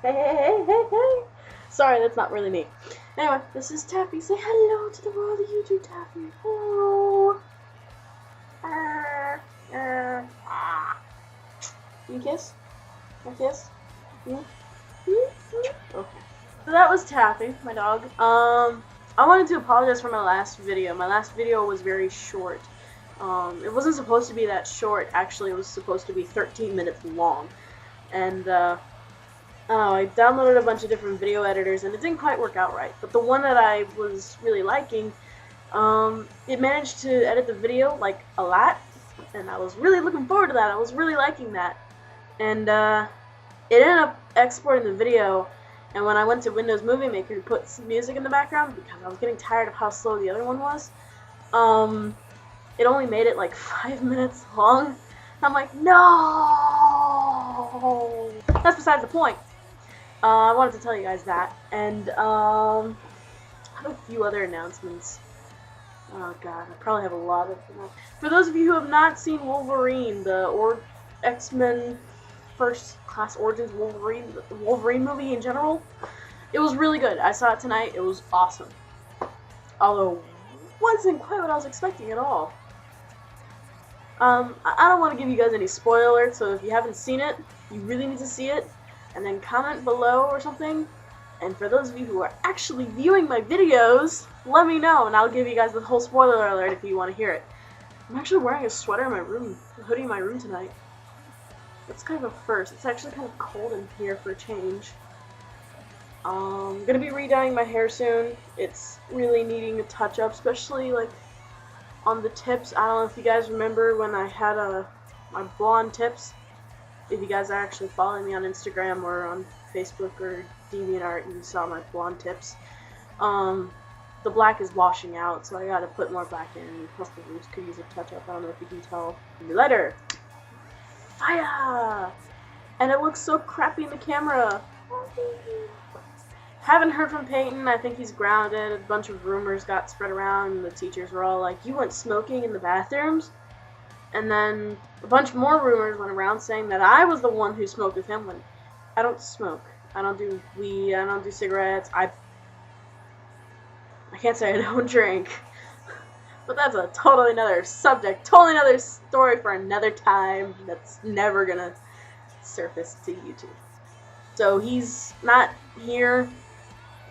Hey, hey, hey, hey, hey. Sorry, that's not really me. Anyway, this is Taffy. Say hello to the world of YouTube, Taffy. Hello. Ah. You kiss? A kiss? Yeah. Okay. So that was Taffy, my dog. I wanted to apologize for my last video. My last video was very short. It wasn't supposed to be that short. Actually, it was supposed to be 13 minutes long. And, I downloaded a bunch of different video editors, and it didn't quite work out right. But the one that I was really liking, it managed to edit the video, like, a lot. And I was really looking forward to that. I was really liking that. And, it ended up exporting the video, and when I went to Windows Movie Maker to put some music in the background, because I was getting tired of how slow the other one was, it only made it like 5 minutes long. I'm like, no! That's besides the point. I wanted to tell you guys that, and I have a few other announcements. Oh god, I probably have a lot of them. For those of you who have not seen Wolverine, the X-Men First Class Origins Wolverine, the Wolverine movie in general, it was really good. I saw it tonight. It was awesome. Although, it wasn't quite what I was expecting at all. I don't want to give you guys any spoilers, so if you haven't seen it, you really need to see it, and then comment below or something. And for those of you who are actually viewing my videos, let me know, and I'll give you guys the whole spoiler alert if you want to hear it. I'm actually wearing a sweater in my room, a hoodie in my room tonight. It's kind of a first. It's actually kind of cold in here for a change. I'm gonna be re-dyeing my hair soon. It's really needing a touch-up, especially like on the tips. I don't know if you guys remember when I had my blonde tips. If you guys are actually following me on Instagram or on Facebook or DeviantArt, you saw my blonde tips. The black is washing out, so I gotta put more black in. Plus the roots could use a touch-up. I don't know if you can tell. Letter! Fire! And it looks so crappy in the camera. Haven't heard from Peyton. I think he's grounded. A bunch of rumors got spread around, and the teachers were all like, "You went smoking in the bathrooms?" And then a bunch more rumors went around saying that I was the one who smoked with him when I don't smoke. I don't do weed. I don't do cigarettes. I can't say I don't drink. But that's a totally another subject, totally another story for another time that's never gonna surface to YouTube. So he's not here.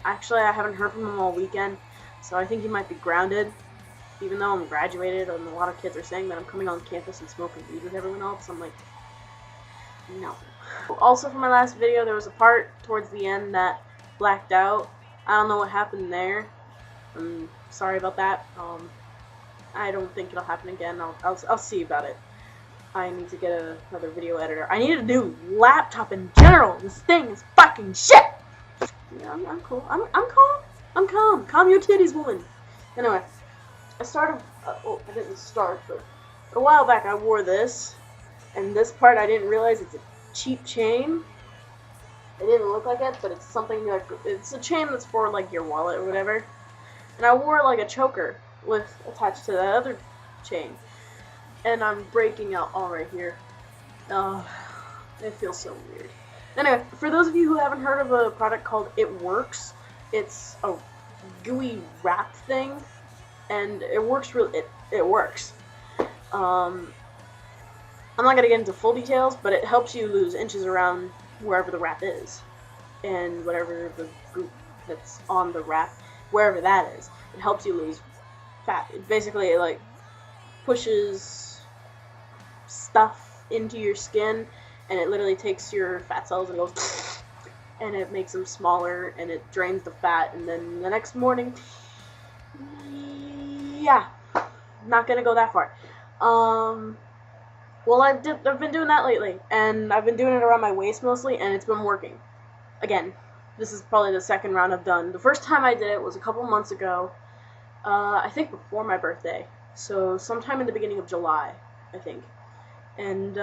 Actually, I haven't heard from him all weekend, so I think he might be grounded. Even though I'm graduated, and a lot of kids are saying that I'm coming on campus and smoking weed with everyone else, I'm like, no. Also, for my last video, there was a part towards the end that blacked out. I don't know what happened there. I'm sorry about that. I don't think it'll happen again. I'll see about it. I need to get another video editor. I need a new laptop in general. This thing is fucking shit. Yeah, I'm cool. I'm calm. I'm calm. Calm your titties, woman. Anyway, I started. I didn't start, but a while back I wore this, and this part I didn't realize it's a cheap chain. It didn't look like it, but it's something like it's a chain that's for like your wallet or whatever. And I wore like a choker with attached to the other chain, and I'm breaking out all right here. It feels so weird. Anyway, for those of you who haven't heard of a product called It Works, it's a gooey wrap thing, and it works it works. I'm not gonna get into full details, but it helps you lose inches around wherever the wrap is, and whatever the goop that's on the wrap, wherever that is, it helps you lose fat. It basically like pushes stuff into your skin, and it literally takes your fat cells and goes and it makes them smaller, and it drains the fat, and then the next morning, yeah, not gonna go that far. Well, I've been doing that lately, and I've been doing it around my waist mostly, and it's been working. Again, this is probably the second round I've done. The first time I did it was a couple months ago, I think before my birthday, so sometime in the beginning of July, I think. And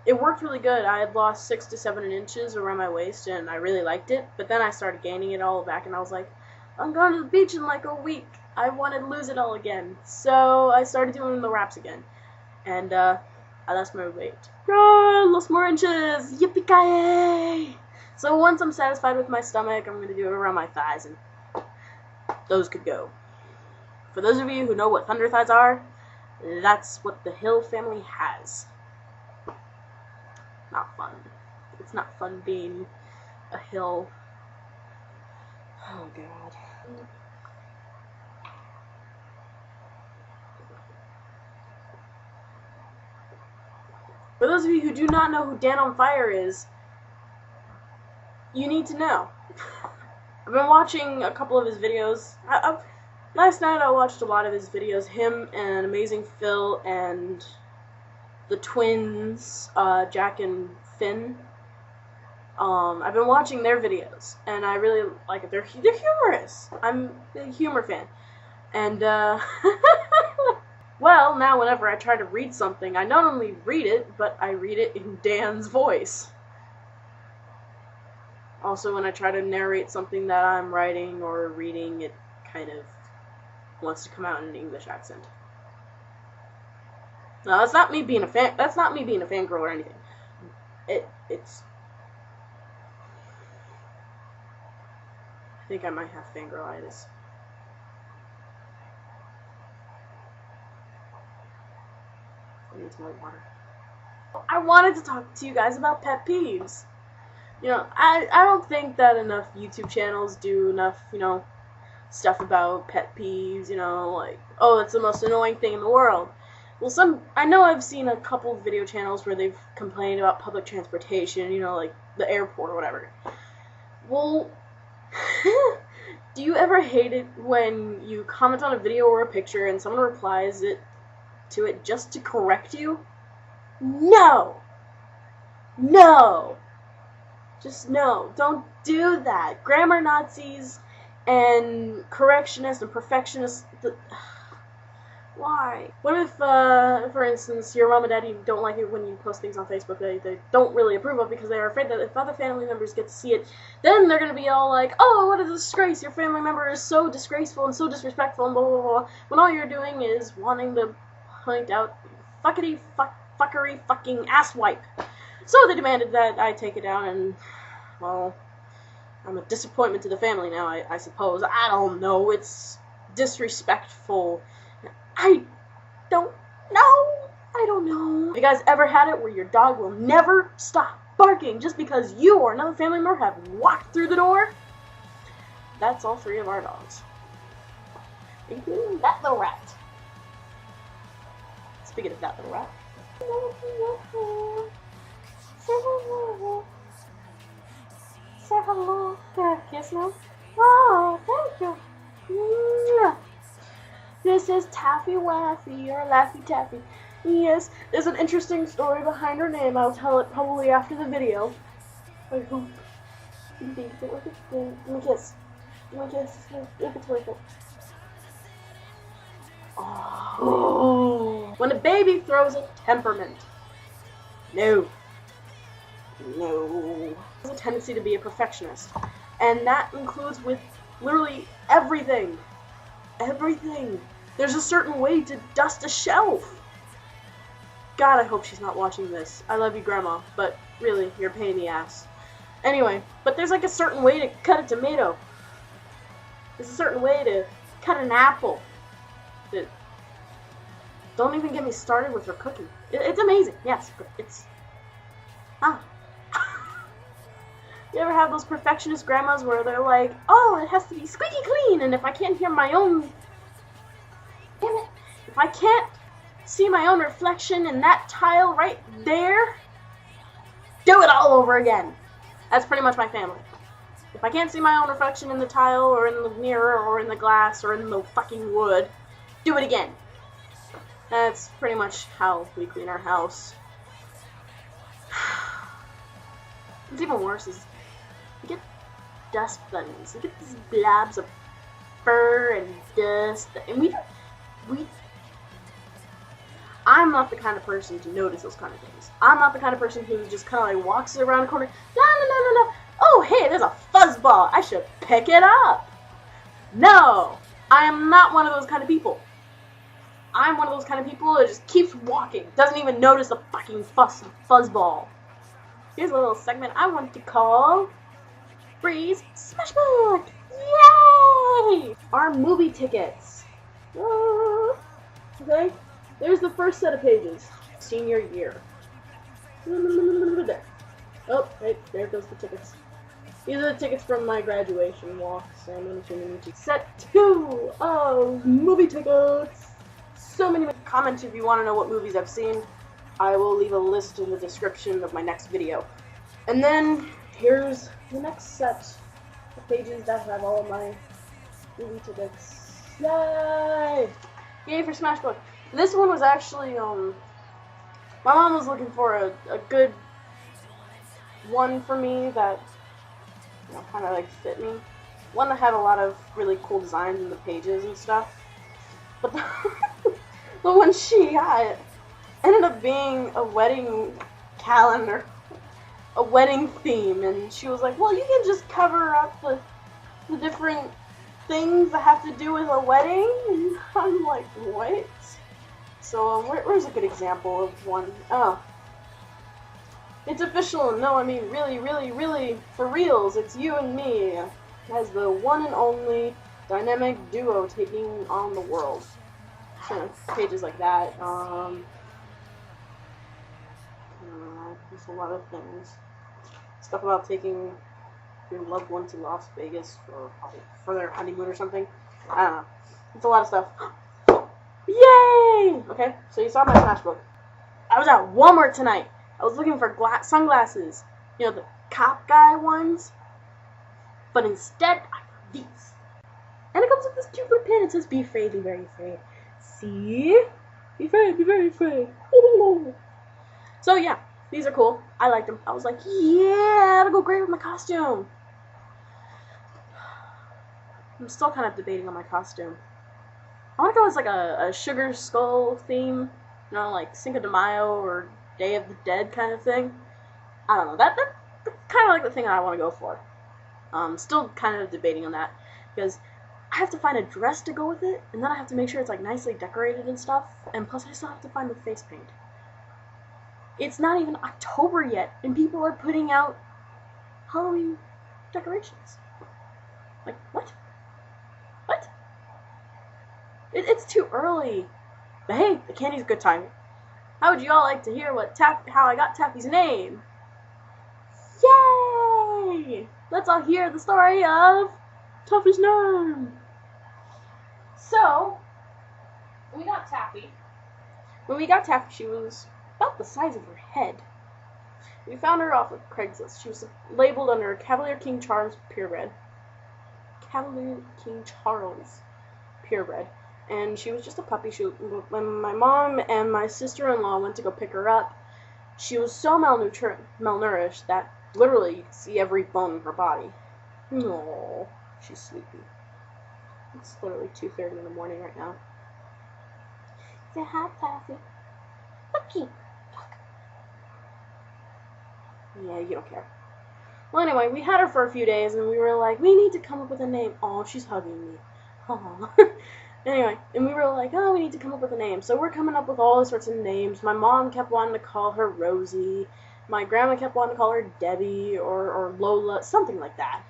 it worked really good. I had lost 6 to 7 inches around my waist, and I really liked it. But then I started gaining it all back, and I was like, I'm going to the beach in like a week. I wanted to lose it all again. So I started doing the wraps again. And I lost my weight. Oh, I lost more inches! Yippee-ki-yay! So once I'm satisfied with my stomach, I'm going to do it around my thighs, and those could go. For those of you who know what thunder thighs are, that's what the Hill family has. Not fun. It's not fun being a Hill. Oh, God. For those of you who do not know who Dan on Fire is, you need to know. I've been watching a couple of his videos. Last night I watched a lot of his videos. Him and Amazing Phil and the twins, Jack and Finn. I've been watching their videos, and I really like it. They're humorous. I'm a humor fan. And, well, now whenever I try to read something, I not only read it, but I read it in Dan's voice. Also, when I try to narrate something that I'm writing or reading, it kind of wants to come out in an English accent. No, that's not me being a fan. That's not me being a fangirl or anything. It's. I think I might have fangirlitis. I need some more water. I wanted to talk to you guys about pet peeves. You know, I don't think that enough YouTube channels do enough, you know, stuff about pet peeves, you know, like, oh, that's the most annoying thing in the world. Well, I know I've seen a couple of video channels where they've complained about public transportation, you know, like the airport or whatever. Well, do you ever hate it when you comment on a video or a picture and someone replies to it just to correct you? No! No! Just no. Don't do that. Grammar Nazis and correctionists and perfectionists. Why? What if, for instance, your mom and daddy don't like it when you post things on Facebook that they don't really approve of because they're afraid that if other family members get to see it, then they're going to be all like, oh, what a disgrace, your family member is so disgraceful and so disrespectful and blah, blah, blah, when all you're doing is wanting to point out fuckery fucking asswipe. So they demanded that I take it down, and, well, I'm a disappointment to the family now, I suppose. I don't know, it's disrespectful. I don't know. Have you guys ever had it where your dog will never stop barking just because you or another family member have walked through the door? That's all 3 of our dogs. Including that little rat. Speaking of that little rat. Say hello. Can I kiss now? Oh, thank you. This is Taffy Waffy, or Laffy Taffy. Yes, there's an interesting story behind her name. I'll tell it probably after the video. Wait, who? Give me a kiss. Give me a kiss. If it's worth it. Oh. When a baby throws a temperament. No. There's a tendency to be a perfectionist. And that includes with literally everything. Everything. There's a certain way to dust a shelf. God, I hope she's not watching this. I love you, Grandma, but really, you're a pain in the ass. Anyway, but there's like a certain way to cut a tomato. There's a certain way to cut an apple. Don't even get me started with her cooking. It's amazing, yes, but it's... You ever have those perfectionist grandmas where they're like, oh, it has to be squeaky clean, and if I can't hear my own... Damn it. If I can't see my own reflection in that tile right there, do it all over again. That's pretty much my family. If I can't see my own reflection in the tile, or in the mirror, or in the glass, or in the fucking wood, do it again. That's pretty much how we clean our house. What's even worse is you get dust bunnies. You get these blobs of fur and dust, and I'm not the kind of person to notice those kind of things. I'm not the kind of person who just kind of like walks around the corner. No. Oh, hey, there's a fuzzball. I should pick it up. No, I am not one of those kind of people. I'm one of those kind of people that just keeps walking, doesn't even notice the fucking fuzzball. Here's a little segment I want to call Breeze Smashbook! Yay! Our movie tickets. Okay, there's the first set of pages. Senior year. There. Oh, right, there goes the tickets. These are the tickets from my graduation walk, so I'm going to set 2 of movie tickets. So many comments if you want to know what movies I've seen. I will leave a list in the description of my next video. And then here's the next set of pages that have all of my movie tickets. Yay! Yay for Smashbook. This one was actually, my mom was looking for a good one for me that, you know, kind of like fit me. One that had a lot of really cool designs in the pages and stuff. But the one she got ended up being a wedding calendar, a wedding theme, and she was like, well, you can just cover up the different things that have to do with a wedding. And I'm like, what? So where's a good example of one? Oh. It's official. No, I mean, really, for reals, it's you and me as the one and only dynamic duo taking on the world. So, pages like that. There's a lot of things. Stuff about taking your loved one to Las Vegas for their honeymoon or something. I don't know. It's a lot of stuff. Yay! Okay, so you saw my Smashbook. I was at Walmart tonight. I was looking for sunglasses. You know, the cop guy ones. But instead, I got these. And it comes with this cute little pin. It says, be afraid, be very afraid. See? Be afraid, be very afraid. So yeah, these are cool. I liked them. I was like, yeah, that'll go great with my costume. I'm still kind of debating on my costume. I want to go as like a Sugar Skull theme. You know, like Cinco de Mayo or Day of the Dead kind of thing. I don't know. That's kind of like the thing that I want to go for. Still kind of debating on that because I have to find a dress to go with it, and then I have to make sure it's like nicely decorated and stuff. And plus, I still have to find the face paint. It's not even October yet, and people are putting out Halloween decorations. Like what? What? It's too early. But hey, the candy's a good time. How would you all like to hear how I got Taffy's name? Yay! Let's all hear the story of Taffy's name. So, when we got Taffy, she was about the size of her head. We found her off of Craigslist. She was labeled under Cavalier King Charles purebred. And she was just a puppy. When my mom and my sister-in-law went to go pick her up, she was so malnourished that literally you could see every bone in her body. No, she's sleepy. It's literally 2:30 in the morning right now. Say hi, Taffy. Lucky. Yeah, you don't care. Well, anyway, we had her for a few days, and we were like, we need to come up with a name. Oh, she's hugging me. Aww. Anyway, and we were like, oh, we need to come up with a name. So we're coming up with all sorts of names. My mom kept wanting to call her Rosie. My grandma kept wanting to call her Debbie or Lola, something like that.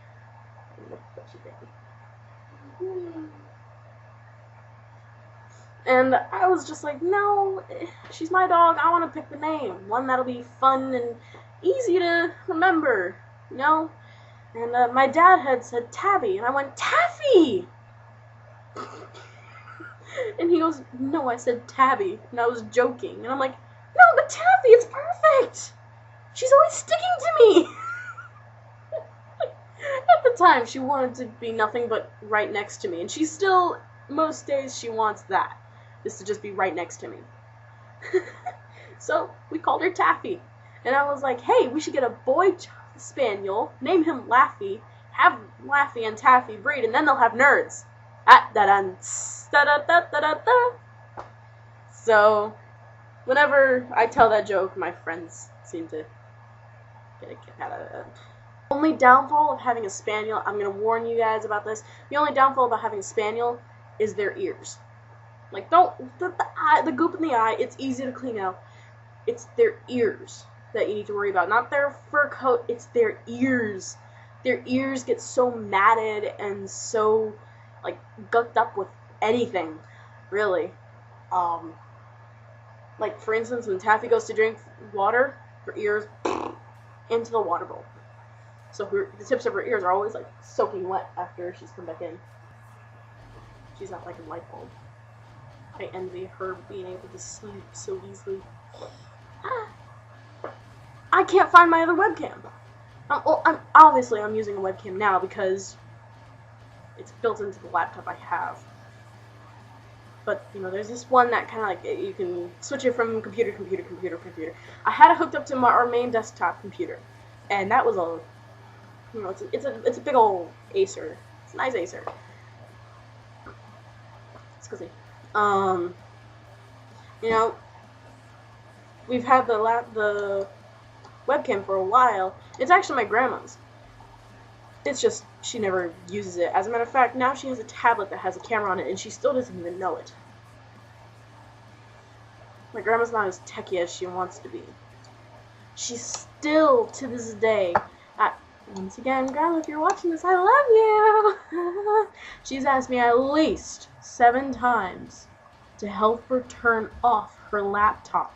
And I was just like, no, she's my dog. I want to pick the name. One that'll be fun and easy to remember, you know? And my dad had said Tabby, and I went, Taffy! And he goes, no, I said Tabby, and I was joking. And I'm like, no, but Taffy, it's perfect! She's always sticking to me! At the time, she wanted to be nothing but right next to me, and she still, most days, she wants that, is to just be right next to me. So, we called her Taffy. And I was like, hey, we should get a boy spaniel, name him Laffy, have Laffy and Taffy breed, and then they'll have nerds. So, whenever I tell that joke, my friends seem to get a kick out of it. The only downfall of having a spaniel, I'm going to warn you guys about this, the only downfall about having a spaniel is their ears. Like, the goop in the eye, it's easy to clean out. It's their ears that you need to worry about. Not their fur coat, it's their ears. their ears get so matted and so, like, gucked up with anything, really. Like, for instance, when Taffy goes to drink water, her ears into the water bowl. So the tips of her ears are always, like, soaking wet after she's come back in. She's not like a light bulb. I envy her being able to sleep so easily. I can't find my other webcam. I'm using a webcam now because it's built into the laptop I have. But, you know, there's this one that kind of like, you can switch it from computer. I had it hooked up to our main desktop computer, and that was you know, it's a big old Acer. It's a nice Acer. Excuse me. You know, we've had the webcam for a while. It's actually my grandma's. It's just she never uses it. As a matter of fact, now she has a tablet that has a camera on it, and she still doesn't even know it. My grandma's not as techy as she wants to be. She's still, to this day, once again, Grandma, if you're watching this, I love you! She's asked me at least 7 times to help her turn off her laptop.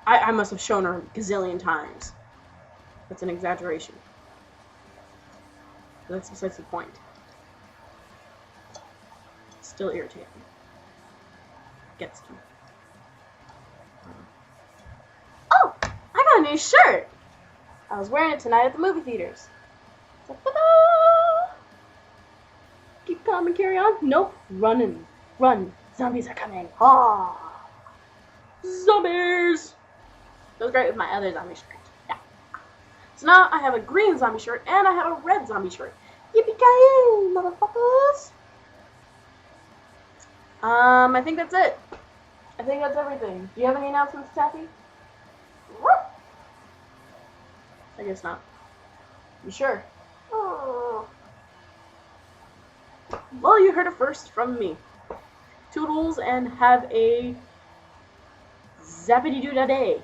I must have shown her a gazillion times. That's an exaggeration. But that's besides the point. Still irritating. Gets to me. Oh! I got a new shirt! I was wearing it tonight at the movie theaters. So, ta-da! Keep calm and carry on? Nope. Run. Zombies are coming. Ah! Zombies! Goes great with my other zombie shirt. Yeah. So now I have a green zombie shirt and I have a red zombie shirt. Yippee-ki-yay, motherfuckers! I think that's it. I think that's everything. Do you have any announcements, Taffy? I guess not. You sure? Oh. Well, you heard it first from me. Toodles and have a zappity-doo-da day.